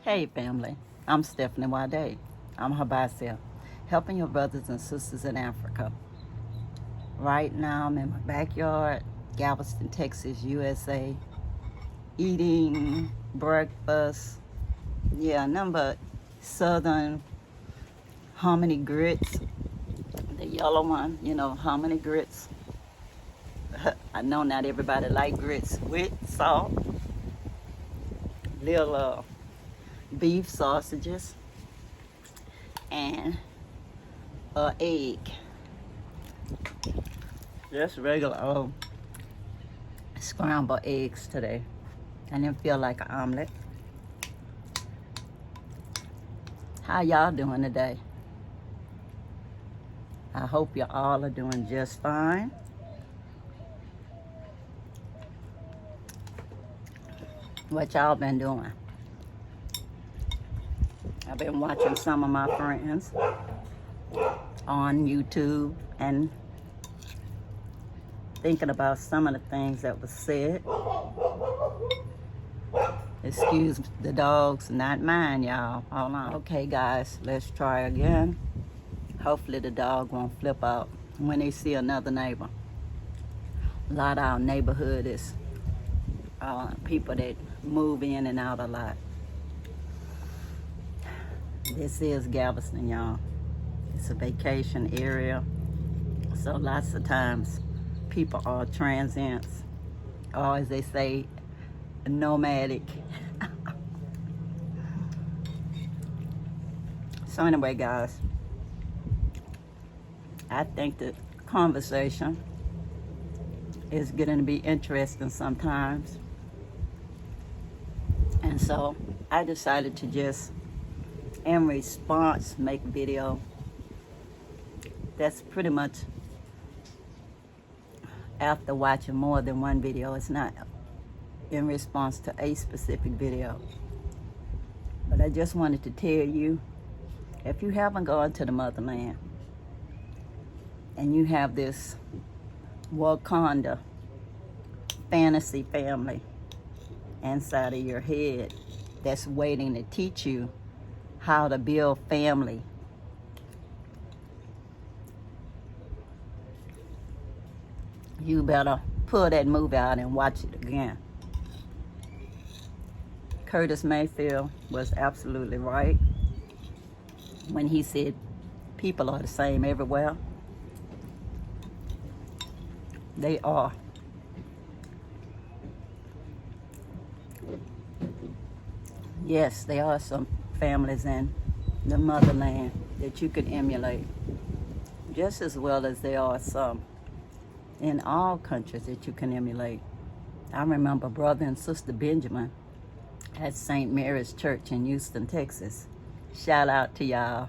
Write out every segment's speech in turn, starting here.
Hey family, I'm SNwadiei. I'm Habassia, helping your brothers and sisters in Africa. Right now I'm in my backyard, Galveston, Texas, USA, eating breakfast. Yeah, nothing but southern hominy grits, the yellow one, hominy grits. I know not everybody like grits with salt, little beef sausages, and an egg. Just regular scrambled eggs today. I didn't feel like an omelet. How y'all doing today? I hope you all are doing just fine. What y'all been doing? I've been watching some of my friends on YouTube and thinking about some of the things that was said. Excuse the dogs, not mine, y'all. Hold on. Okay, guys, let's try again. Hopefully the dog won't flip out when they see another neighbor. A lot of our neighborhood is people that move in and out a lot. This is Galveston, y'all. It's a vacation area, so lots of times people are transients, or as they say, nomadic. So anyway, guys, I think the conversation is getting to be interesting sometimes, and so I decided to just, in response, make a video that's pretty much after watching more than one video. It's not in response to a specific video, but I just wanted to tell you, if you haven't gone to the Motherland and you have this Wakanda fantasy family inside of your head that's waiting to teach you how to build family, you better pull that movie out and watch it again. Curtis Mayfield was absolutely right when he said people are the same everywhere. They are. Yes, there are some families in the Motherland that you can emulate, just as well as there are some in all countries that you can emulate. I remember Brother and Sister Benjamin at St. Mary's Church in Houston, Texas. Shout out to y'all.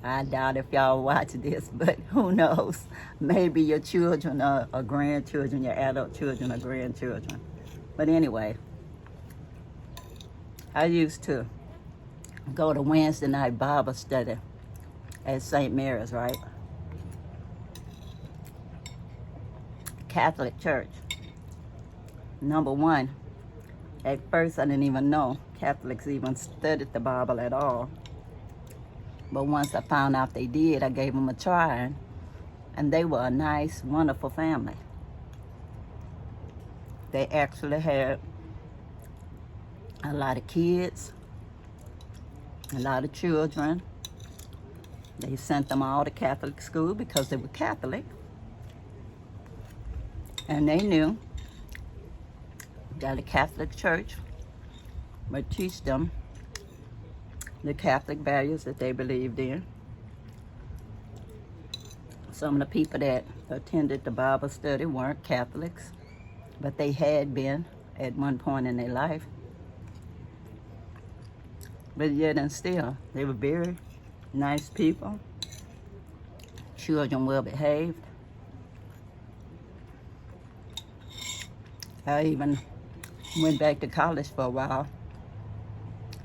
I doubt if y'all watch this, but who knows? Maybe your children or grandchildren, your adult children or grandchildren. But anyway, I used to go to Wednesday night Bible study at St. Mary's, right? Catholic church. Number one, at first I didn't even know Catholics even studied the Bible at all. But once I found out they did, I gave them a try, and they were a nice, wonderful family. They actually had a lot of kids, a lot of children. They sent them all to Catholic school because they were Catholic. And they knew that a Catholic church would teach them the Catholic values that they believed in. Some of the people that attended the Bible study weren't Catholics, but they had been at one point in their life. But yet and still, they were very nice people. Children well behaved. I even went back to college for a while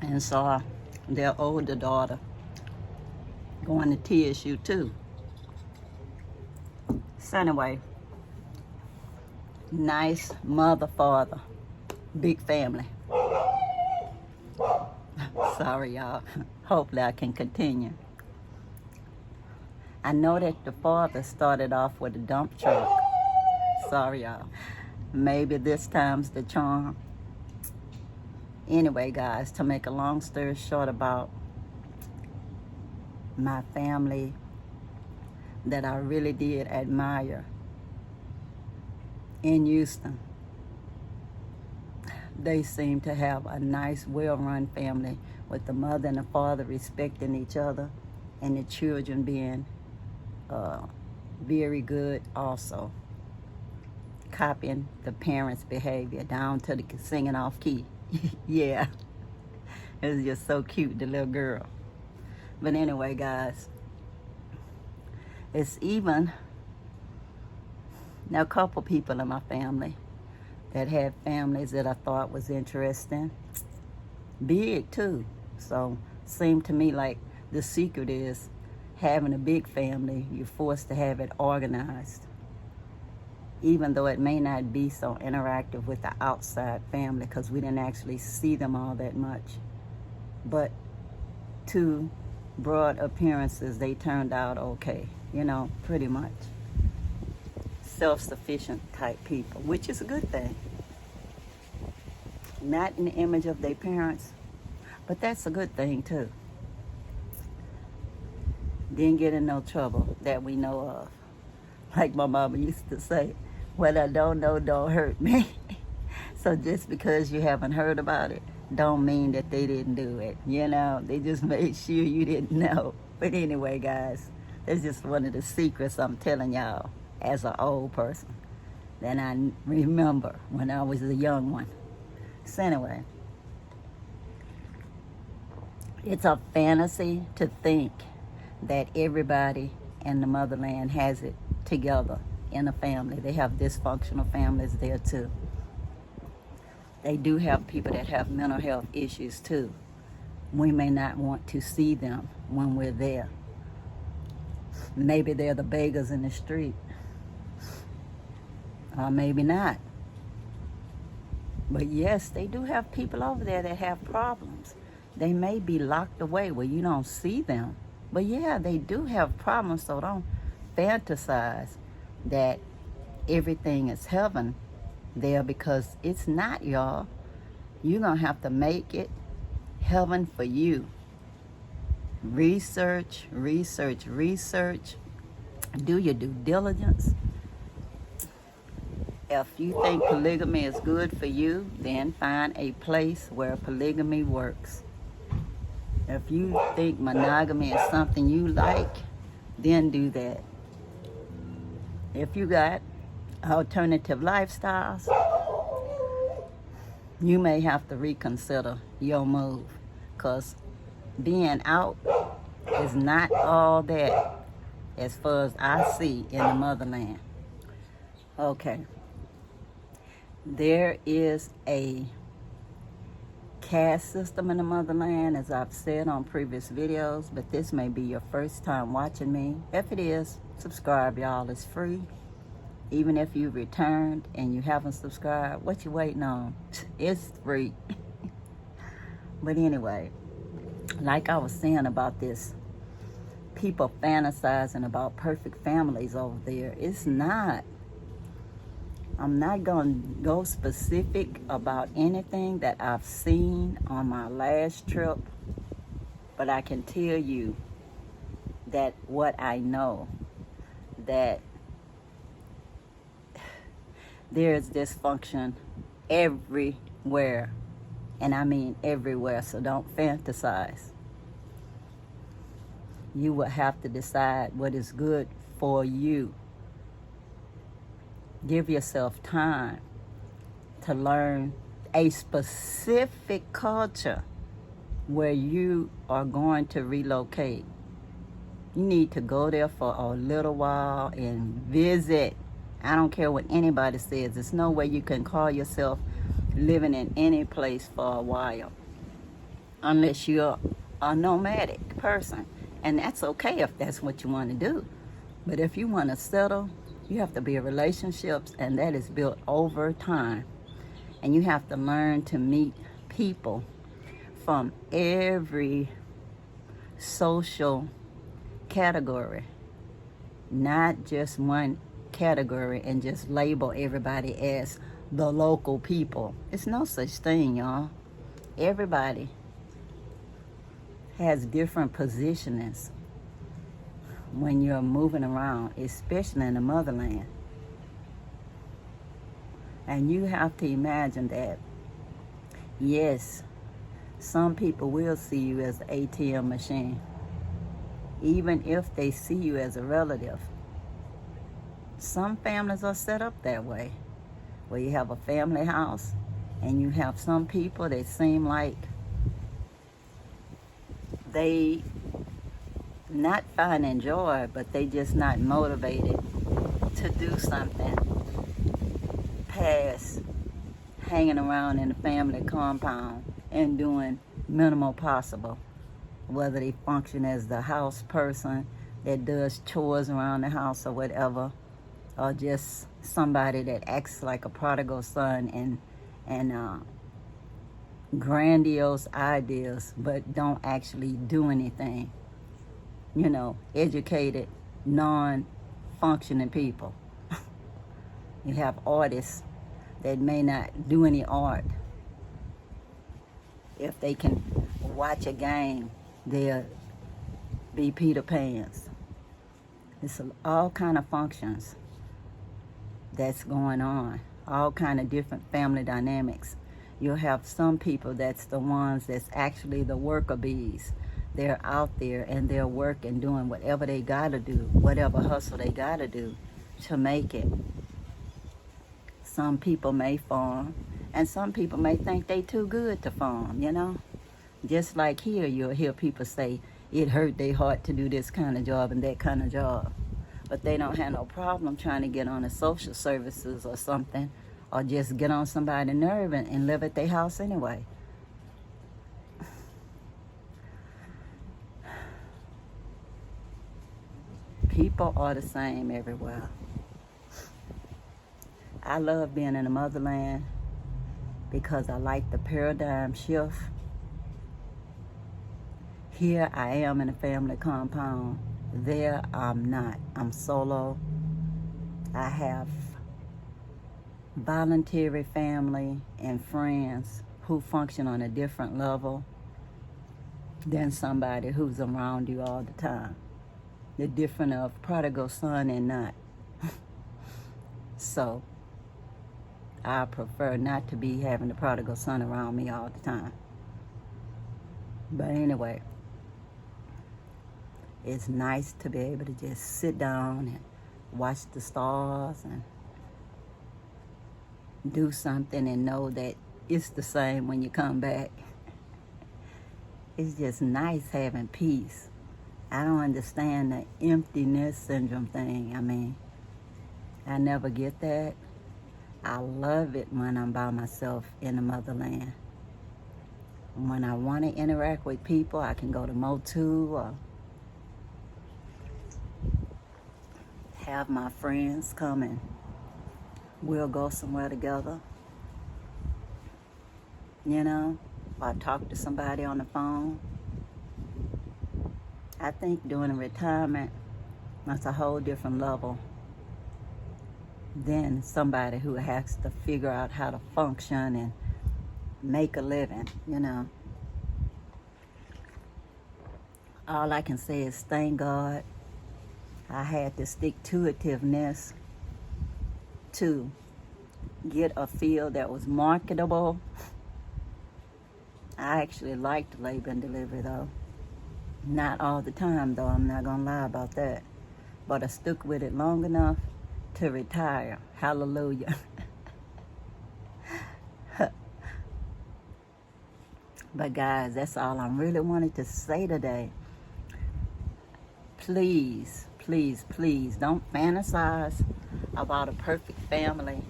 and saw their older daughter going to TSU too. So anyway, nice mother, father, big family. Sorry, y'all. Hopefully I can continue. I know that the father started off with a dump truck. Sorry, y'all. Maybe this time's the charm. Anyway, guys, to make a long story short about my family that I really did admire in Houston, they seem to have a nice, well-run family with the mother and the father respecting each other and the children being very good also. Copying the parents' behavior down to the singing off key. Yeah, it was just so cute, the little girl. But anyway, guys, it's even now a couple people in my family that had families that I thought was interesting. Big too. So seemed to me like the secret is having a big family, you're forced to have it organized. Even though it may not be so interactive with the outside family because we didn't actually see them all that much. But to broad appearances, they turned out okay, pretty much. Self-sufficient type people, which is a good thing. Not in the image of their parents, but that's a good thing too. Didn't get in no trouble that we know of. Like my mama used to say, what I don't know don't hurt me. So just because you haven't heard about it, don't mean that they didn't do it. They just made sure you didn't know. But anyway, guys, that's just one of the secrets I'm telling y'all as an old person that I remember when I was a young one. So anyway, it's a fantasy to think that everybody in the motherland has it together in a family. They have dysfunctional families there too. They do have people that have mental health issues too. We may not want to see them when we're there. Maybe they're the beggars in the street. Or maybe not. But yes, they do have people over there that have problems. They may be locked away where you don't see them. But yeah, they do have problems, so don't fantasize that everything is heaven there, because it's not, y'all. You're going to have to make it heaven for you. Research, research, research. Do your due diligence. If you think polygamy is good for you, then find a place where polygamy works. If you think monogamy is something you like, then do that. If you got alternative lifestyles, you may have to reconsider your move, because being out is not all that as far as I see in the motherland. Okay. There is a caste system in the motherland, as I've said on previous videos, but this may be your first time watching me. If it is, subscribe, y'all. It's free. Even if you returned and you haven't subscribed, what you waiting on? It's free. But anyway, like I was saying about this, people fantasizing about perfect families over there. It's not. I'm not going to go specific about anything that I've seen on my last trip, but I can tell you that what I know, that there's dysfunction everywhere, and I mean everywhere, so don't fantasize. You will have to decide what is good for you. Give yourself time to learn a specific culture where you are going to relocate. You need to go there for a little while and visit. I don't care what anybody says. There's no way you can call yourself living in any place for a while unless you're a nomadic person. And that's okay if that's what you want to do. But if you want to settle, you have to be in relationships, and that is built over time. And you have to learn to meet people from every social category, not just one category and just label everybody as the local people. It's no such thing, y'all. Everybody has different positionings when you're moving around, especially in the motherland. And you have to imagine that, yes, some people will see you as an ATM machine, even if they see you as a relative. Some families are set up that way, where you have a family house and you have some people that seem like they not finding joy, but they just not motivated to do something past hanging around in the family compound and doing minimal possible. Whether they function as the house person that does chores around the house or whatever, or just somebody that acts like a prodigal son and grandiose ideas but don't actually do anything. You know, educated, non-functioning people. You have artists that may not do any art. If they can watch a game, they'll be Peter Pans. It's all kind of functions that's going on, all kind of different family dynamics. You'll have some people that's the ones that's actually the worker bees. They're out there and they're working, doing whatever they gotta do, whatever hustle they gotta do to make it. Some people may farm, and some people may think they too good to farm, you know? Just like here, you'll hear people say it hurt their heart to do this kind of job and that kind of job. But they don't have no problem trying to get on the social services or something, or just get on somebody's nerve and live at their house anyway. People are the same everywhere. I love being in the motherland because I like the paradigm shift. Here I am in a family compound. There I'm not. I'm solo. I have voluntary family and friends who function on a different level than somebody who's around you all the time. The difference of prodigal son and not. So I prefer not to be having the prodigal son around me all the time. But anyway, it's nice to be able to just sit down and watch the stars and do something and know that it's the same when you come back. It's just nice having peace. I don't understand the emptiness syndrome thing. I mean, I never get that. I love it when I'm by myself in the motherland. When I want to interact with people, I can go to Motu or have my friends come and we'll go somewhere together. You know, or talk to somebody on the phone. I think during retirement, that's a whole different level than somebody who has to figure out how to function and make a living, you know. All I can say is thank God I had the stick-to-itiveness to get a field that was marketable. I actually liked labor and delivery though. Not all the time though, I'm not gonna lie about that. But I stuck with it long enough to retire. Hallelujah. But guys, that's all I really wanted to say today. Please, please, please don't fantasize about a perfect family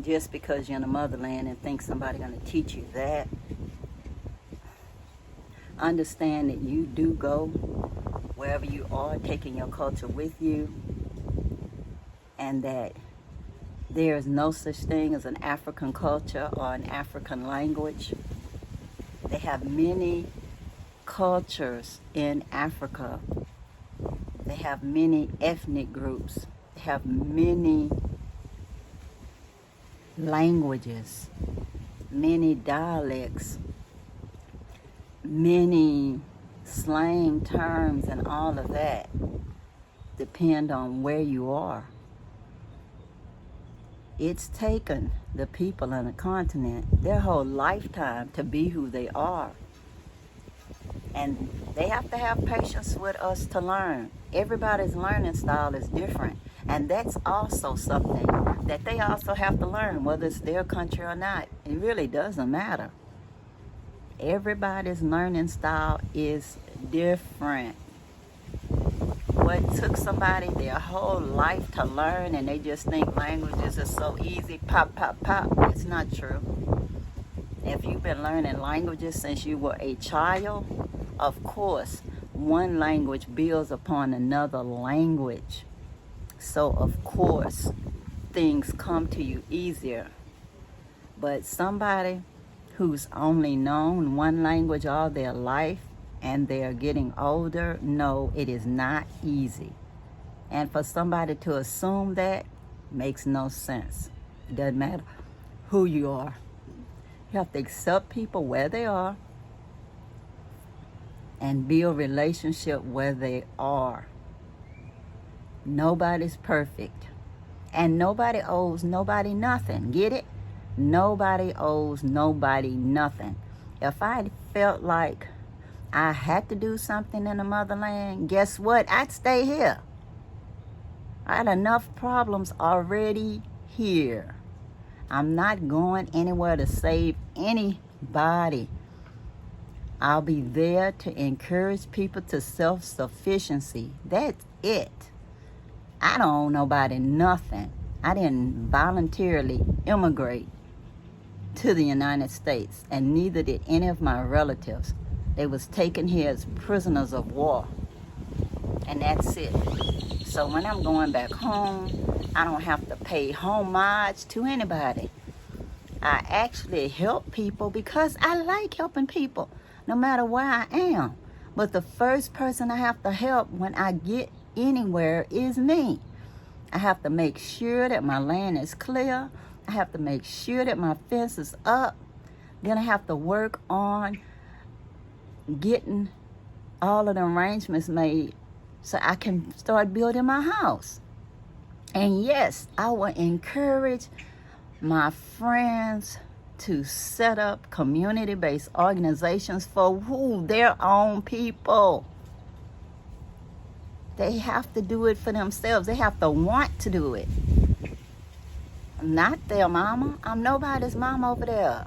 just because you're in the motherland and think somebody's gonna teach you that. Understand that you do go wherever you are, taking your culture with you, and that there is no such thing as an African culture or an African language. They have many cultures in Africa. They have many ethnic groups. They have many languages, many dialects, many slang terms, and all of that depend on where you are. It's taken the people on the continent their whole lifetime to be who they are. And they have to have patience with us to learn. Everybody's learning style is different. And that's also something that they also have to learn, whether it's their country or not. It really doesn't matter. Everybody's learning style is different. What took somebody their whole life to learn, and they just think languages are so easy, pop, pop, pop, it's not true. If you've been learning languages since you were a child, of course, one language builds upon another language. So, of course, things come to you easier. But somebody who's only known one language all their life and they're getting older, no, it is not easy. And for somebody to assume that makes no sense. It doesn't matter who you are. You have to accept people where they are and build relationship where they are. Nobody's perfect. And nobody owes nobody nothing. Get it? Nobody owes nobody nothing. If I felt like I had to do something in the motherland, guess what? I'd stay here. I had enough problems already here. I'm not going anywhere to save anybody. I'll be there to encourage people to self-sufficiency. That's it. I don't owe nobody nothing. I didn't voluntarily immigrate to the United States, and neither did any of my relatives. They was taken here as prisoners of war, and that's it. So when I'm going back home, I don't have to pay homage to anybody. I actually help people because I like helping people, no matter where I am. But the first person I have to help when I get anywhere is me. I have to make sure that my land is clear. I have to make sure that my fence is up. Then I have to work on getting all of the arrangements made so I can start building my house. And yes, I will encourage my friends to set up community-based organizations for their own people. They have to do it for themselves. They have to want to do it. I'm not their mama. I'm nobody's mama over there.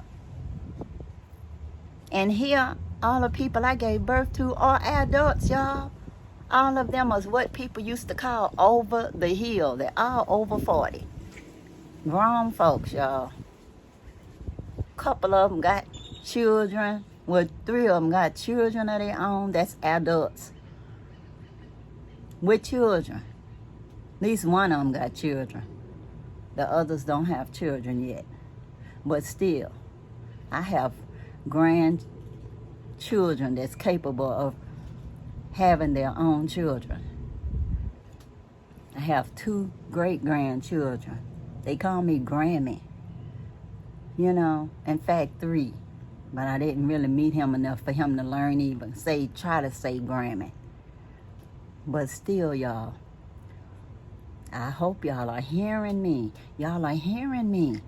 And here, all the people I gave birth to are adults, y'all. All of them is what people used to call over the hill. They're all over 40. Grown folks, y'all. Couple of them got children. Well, 3 of them got children of their own. That's adults. With children. At least one of them got children. The others don't have children yet. But still, I have grandchildren that's capable of having their own children. I have 2 great-grandchildren. They call me Grammy. You know, in fact, 3. But I didn't really meet him enough for him to learn even try to say Grammy. But still, y'all, I hope y'all are hearing me. Y'all are hearing me.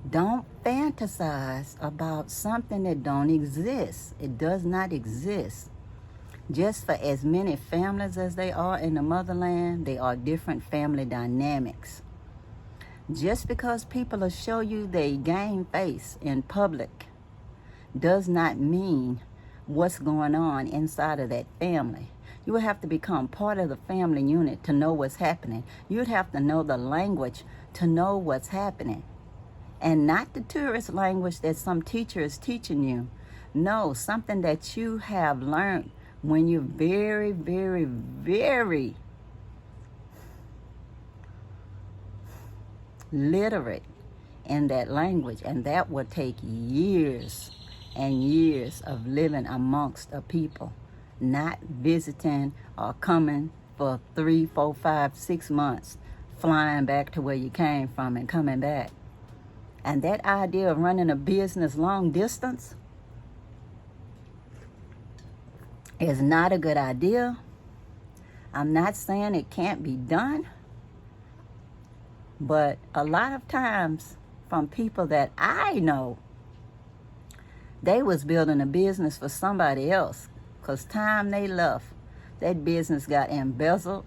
Don't fantasize about something that don't exist. It does not exist. Just for as many families as they are in the motherland, they are different family dynamics. Just because people will show you their game face in public does not mean what's going on inside of that family. You would have to become part of the family unit to know what's happening. You'd have to know the language to know what's happening. And not the tourist language that some teacher is teaching you. No, something that you have learned when you're very, very, very literate in that language, and that would take years and years of living amongst a people, not visiting or coming for 3, 4, 5, 6 months, flying back to where you came from and coming back. And that idea of running a business long distance is not a good idea. I'm not saying it can't be done, but a lot of times from people that I know, they was building a business for somebody else, because time they left, that business got embezzled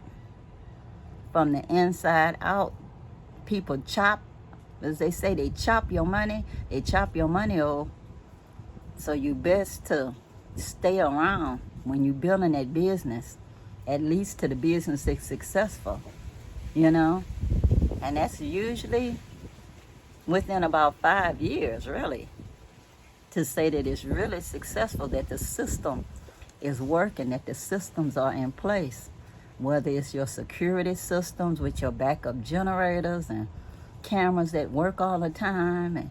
from the inside out. People chop, as they say, they chop your money. They chop your money off. So you best to stay around when you're building that business, at least to the business is successful, you know? And that's usually within about 5 years, really, to say that it's really successful, that the system is working, that the systems are in place, whether it's your security systems with your backup generators and cameras that work all the time, and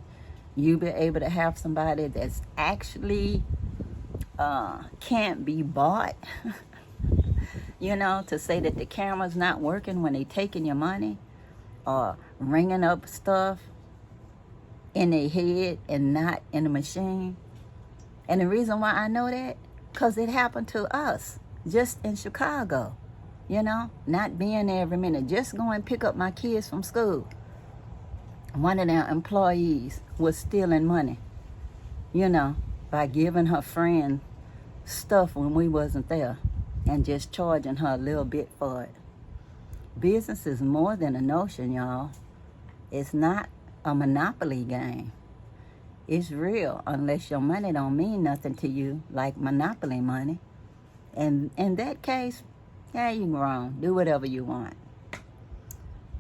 you be able to have somebody that's actually can't be bought, you know, to say that the camera's not working when they taking your money or ringing up stuff in their head and not in the machine. And the reason why I know that, because it happened to us just in Chicago, you know, not being there every minute, just go and pick up my kids from school. One of their employees was stealing money, you know, by giving her friend stuff when we wasn't there and just charging her a little bit for it. Business is more than a notion, y'all. It's not a monopoly game. It's real, unless your money don't mean nothing to you, like monopoly money. And in that case, yeah, you wrong. Do whatever you want.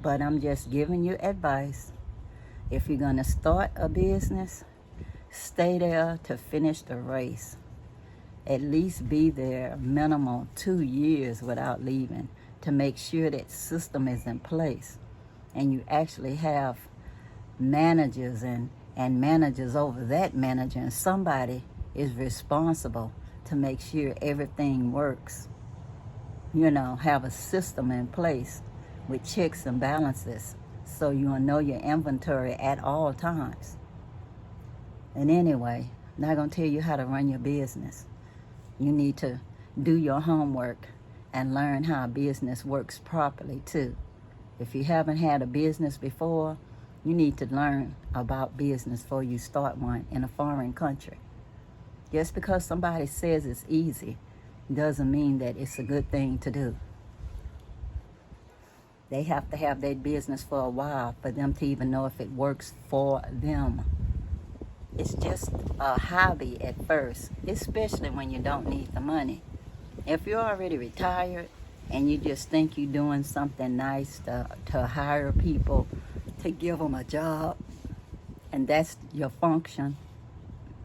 But I'm just giving you advice. If you're going to start a business, stay there to finish the race. At least be there minimum 2 years without leaving, to make sure that system is in place and you actually have managers and managers over that manager, and somebody is responsible to make sure everything works. You know, have a system in place with checks and balances, so you'll know your inventory at all times. And anyway, I'm not going to tell you how to run your business. You need to do your homework and learn how a business works properly too. If you haven't had a business before, you need to learn about business before you start one in a foreign country. Just because somebody says it's easy doesn't mean that it's a good thing to do. They have to have their business for a while for them to even know if it works for them. It's just a hobby at first, especially when you don't need the money. If you're already retired and you just think you're doing something nice to hire people, to give them a job, and that's your function,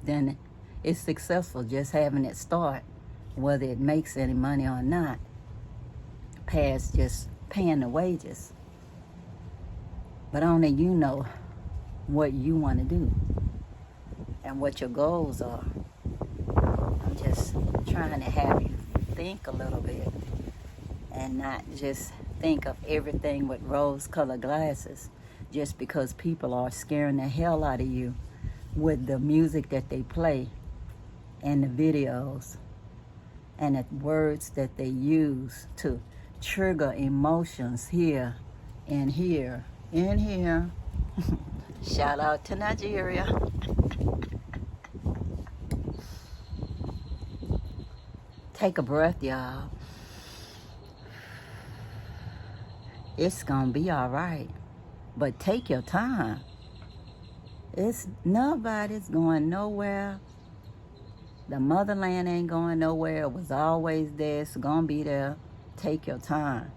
then it's successful just having it start, whether it makes any money or not, past just paying the wages. But only you know what you want to do and what your goals are. I'm just trying to have you think a little bit and not just think of everything with rose-colored glasses, just because people are scaring the hell out of you with the music that they play and the videos and the words that they use to trigger emotions here and here and here. Shout out to Nigeria. Take a breath, y'all. It's gonna be all right, but take your time. Nobody's going nowhere. The motherland ain't going nowhere. It was always there. It's gonna be there. Take your time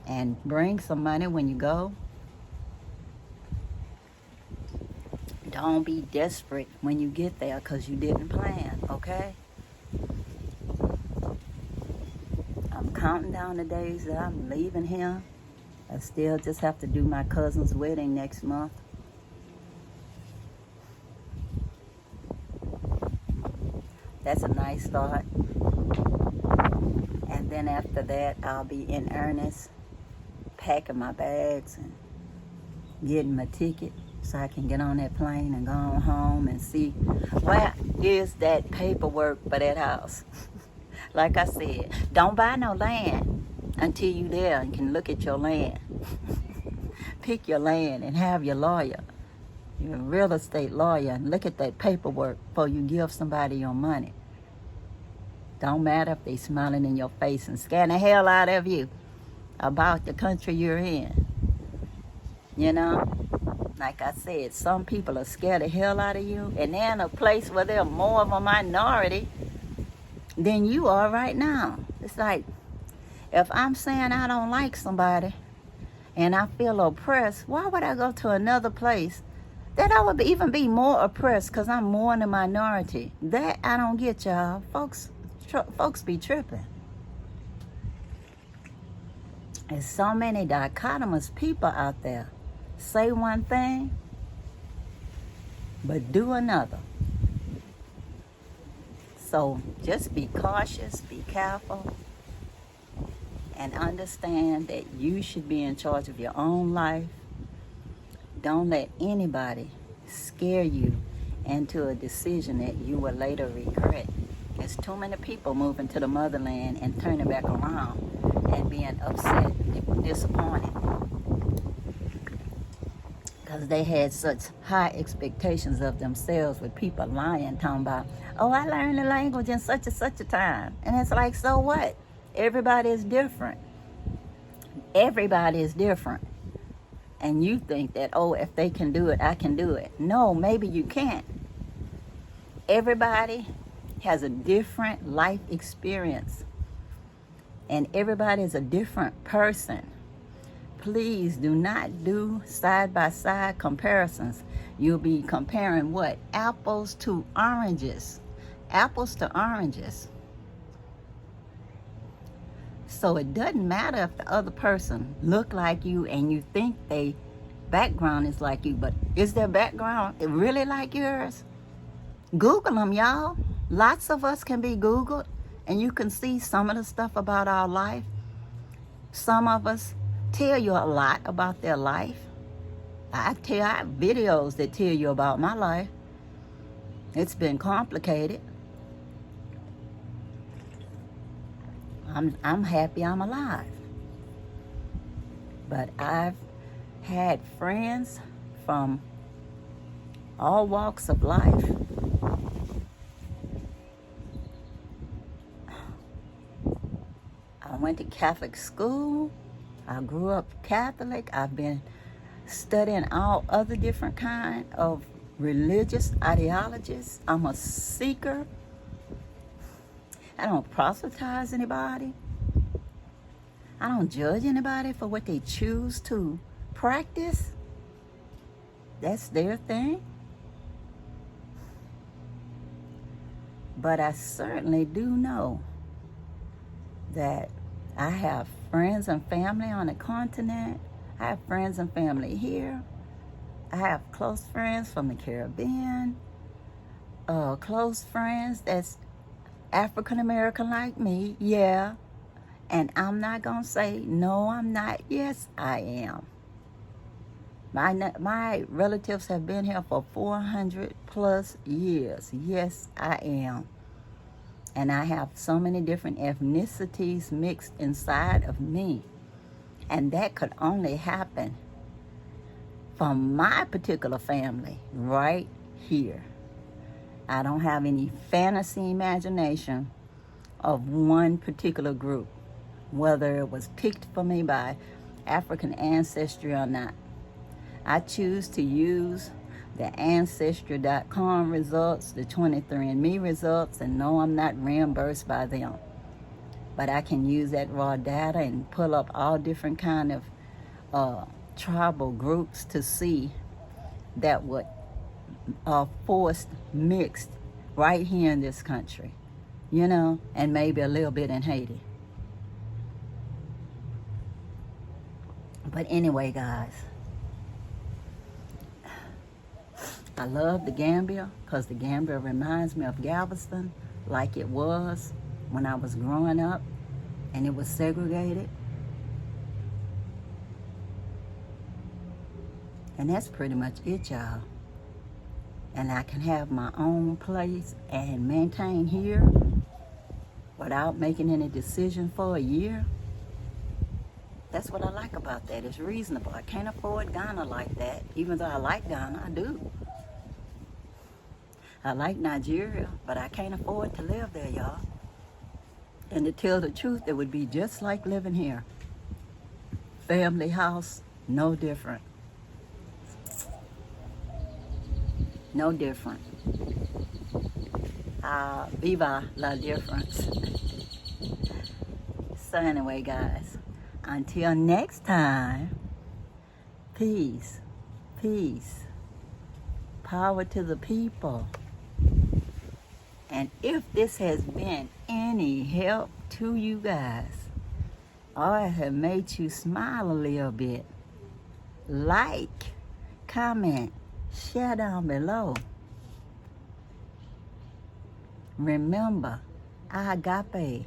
and bring some money when you go. Don't be desperate when you get there because you didn't plan, okay? I'm counting down the days that I'm leaving here. I still just have to do my cousin's wedding next month. That's a nice start. And then after that, I'll be in earnest, packing my bags and getting my ticket so I can get on that plane and go on home and see where is that paperwork for that house. Like I said, don't buy no land until you there and can look at your land. Pick your land and have your lawyer, your real estate lawyer, and look at that paperwork before you give somebody your money. Don't matter if they smiling in your face and scaring the hell out of you about the country you're in. You know, like I said, some people are scared the hell out of you, and they're in a place where they're more of a minority than you are right now. It's like, if I'm saying I don't like somebody and I feel oppressed, why would I go to another place that I would even be more oppressed because I'm more in the minority? That I don't get, y'all. Folks be tripping. There's so many dichotomous people out there. Say one thing, but do another. So just be cautious, be careful, and understand that you should be in charge of your own life. Don't let anybody scare you into a decision that you will later regret. There's too many people moving to the motherland and turning back around and being upset, disappointed, because they had such high expectations of themselves, with people lying, talking about, oh, I learned the language in such and such a time. And it's like, so what? Everybody is different. Everybody is different. And you think that, oh, if they can do it, I can do it. No, maybe you can't. Everybody has a different life experience. And everybody is a different person. Please do not do side-by-side comparisons. You'll be comparing what? Apples to oranges. Apples to oranges. So it doesn't matter if the other person look like you and you think their background is like you, but is their background really like yours? Google them, y'all. Lots of us can be Googled, and you can see some of the stuff about our life. Some of us tell you a lot about their life. I have videos that tell you about my life. It's been complicated. I'm happy I'm alive. But I've had friends from all walks of life. I went to Catholic school. I grew up Catholic. I've been studying all other different kind of religious ideologies. I'm a seeker. I don't proselytize anybody. I don't judge anybody for what they choose to practice. That's their thing. But I certainly do know that I have friends and family on the continent. I have friends and family here. I have close friends from the Caribbean. Close friends that's African American like me, yeah. And I'm not gonna say, no, I'm not. Yes, I am. My relatives have been here for 400 plus years. Yes, I am. And I have so many different ethnicities mixed inside of me. And that could only happen from my particular family right here. I don't have any fantasy imagination of one particular group, whether it was picked for me by African ancestry or not. I choose to use the Ancestry.com results, the 23andMe results, and no, I'm not reimbursed by them. But I can use that raw data and pull up all different kind of tribal groups to see that what are forced mixed right here in this country, you know, and maybe a little bit in Haiti. But anyway, guys, I love the Gambia because the Gambia reminds me of Galveston, like it was when I was growing up and it was segregated. And that's pretty much it, y'all. And I can have my own place and maintain here without making any decision for a year. That's what I like about that. It's reasonable. I can't afford Ghana like that. Even though I like Ghana, I do. I like Nigeria, but I can't afford to live there, y'all. And to tell the truth, it would be just like living here. Family house, no different. No different. Viva la difference. So anyway, guys, until next time, peace, peace, power to the people. And if this has been any help to you guys, or have made you smile a little bit, like, comment, share down below. Remember, I agape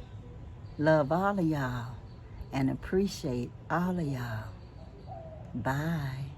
love all of y'all and appreciate all of y'all. Bye.